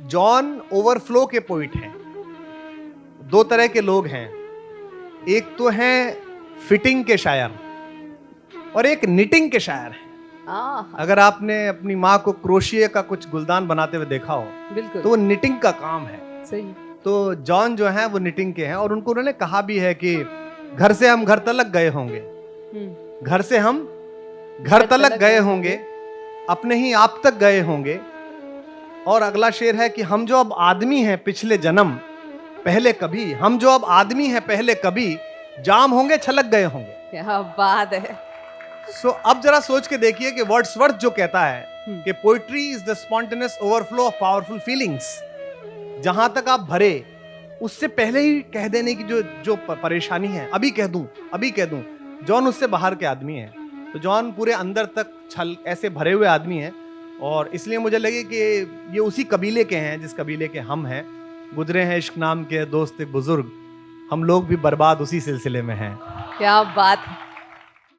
John overflow के poet हैं। दो तरह के लोग हैं, एक तो हैं फिटिंग के शायर और एक निटिंग के शायर हैं। अगर आपने अपनी माँ को क्रोशिया का कुछ गुलदान बनाते हुए देखा हो, बिल्कुल, तो वो निटिंग का काम है। सही। तो जॉन जो है वो निटिंग के हैं और उन्होंने कहा भी है कि घर से हम घर तलक गए होंगे, घर से हम घर तलक गए होंगे, अपने ही आप तक गए होंगे। और अगला शेर है कि हम जो अब आदमी हैं पिछले जन्म पहले कभी, हम जो अब आदमी हैं पहले कभी, जाम होंगे छलक गए होंगे। क्या बात है। सो अब जरा सोच के देखिए कि वर्ड्सवर्थ जो कहता है कि poetry is the spontaneous overflow of powerful feelings, जहां तक आप भरे उससे पहले ही कह देने की जो परेशानी है, अभी कह दूं, जॉन उससे बाहर के आदमी है। तो जॉन पूरे अंदर तक छल ऐसे भरे हुए आदमी है और इसलिए मुझे लगे कि ये उसी कबीले के हैं जिस कबीले के हम हैं। गुजरे हैं इश्क नाम के दोस्त एक बुजुर्ग, हम लोग भी बर्बाद उसी सिलसिले में हैं। क्या बात है।